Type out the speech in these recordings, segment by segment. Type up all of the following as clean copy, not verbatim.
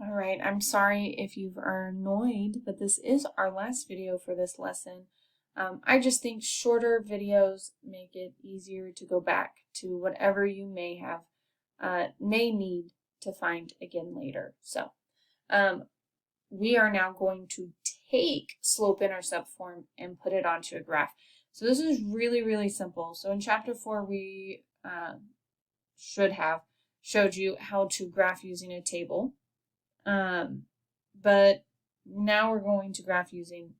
All right, I'm sorry if you are annoyed, but this is our last video for this lesson. I just think shorter videos make it easier to go back to whatever you may need to find again later. So we are now going to take slope-intercept form and put it onto a graph. So this is really, really simple. So in chapter 4, we should have showed you how to graph using a table. But now we're going to graph using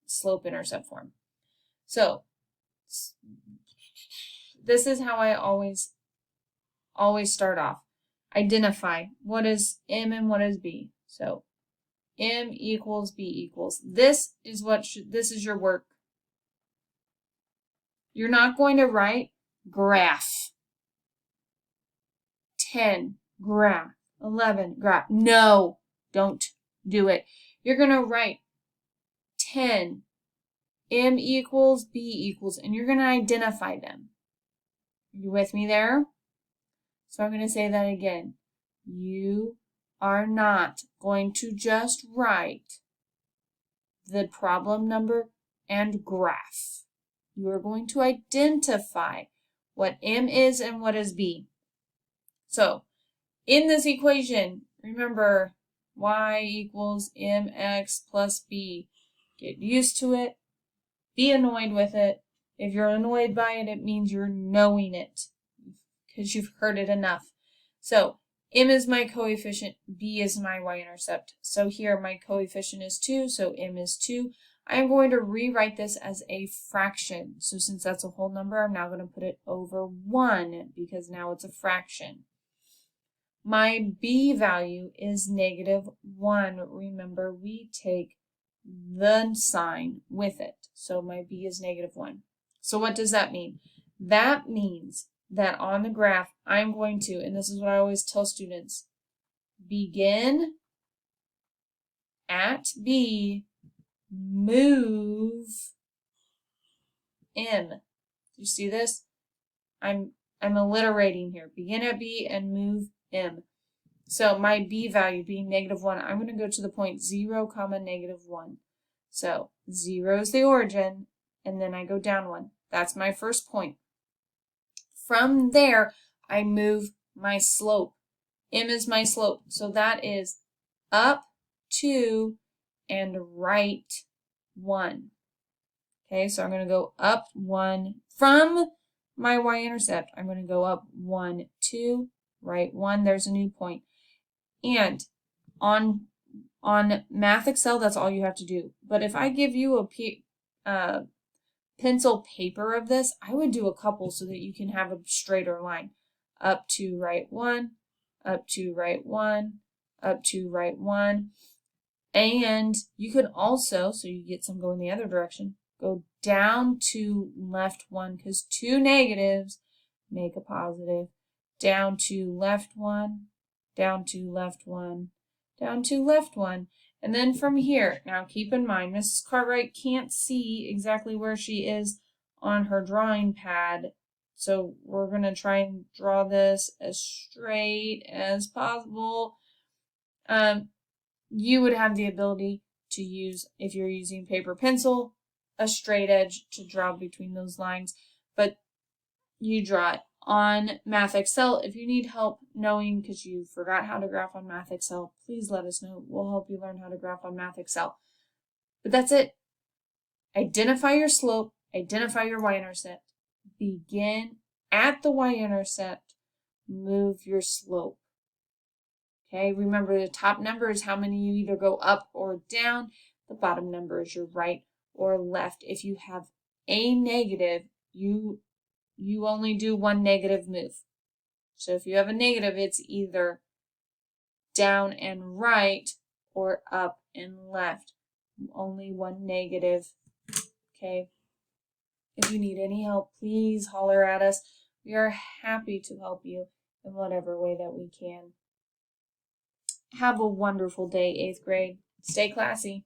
slope-intercept form. So this is how I always start off. Identify what is M and what is B. So M equals B equals. This is your work. You're not going to write graph. 10 graph. 11 graph. No, don't do it. You're going to write 10, M equals B equals, and you're going to identify them. Are you with me there? So I'm going to say that again. You are not going to just write the problem number and graph. You are going to identify what M is and what is B. So in this equation, remember y equals mx plus b. Get used to it. Be annoyed with it. If you're annoyed by it, it means you're knowing it because you've heard it enough. So m is my coefficient, b is my y-intercept. So here my coefficient is 2, so m is 2. I am going to rewrite this as a fraction. So since that's a whole number, I'm now going to put it over 1 because now it's a fraction. My b value is -1. Remember, we take the sign with it. So my b is -1. So what does that mean? That means that on the graph, I'm going to, and this is what I always tell students, begin at B, move M. Do you see this? I'm alliterating here. Begin at B and move M. So my B value being -1, I'm going to go to the point 0, -1. So 0 is the origin, and then I go down 1. That's my first point. From there, I move my slope. M is my slope. So that is up 2 and right 1. Okay, so I'm going to go up 1 from my y-intercept. I'm going to go up 1, 2, right 1. There's a new point. And on Math Excel, that's all you have to do. But if I give you a pencil paper of this, I would do a couple so that you can have a straighter line. Up to right 1, up to right 1, up to right 1. And you could also, so you get some going the other direction, go down to left 1 because 2 negatives make a positive. Down to left 1, down to left 1, down to left 1. And then from here, now keep in mind, Mrs. Cartwright can't see exactly where she is on her drawing pad. So we're going to try and draw this as straight as possible. You would have the ability to use, if you're using paper pencil, a straight edge to draw between those lines. But you draw it. On Math Excel, if you need help knowing because you forgot how to graph on Math Excel, please let us know. We'll help you learn how to graph on Math Excel. But that's it. Identify your slope, identify your y-intercept, begin at the y-intercept, move your slope. Okay, remember the top number is how many you either go up or down. The bottom number is your right or left. If you have a negative, you only do one negative move. So if you have a negative, it's either down and right or up and left. Only one negative. Okay. If you need any help, please holler at us. We are happy to help you in whatever way that we can. Have a wonderful day, 8th grade. Stay classy.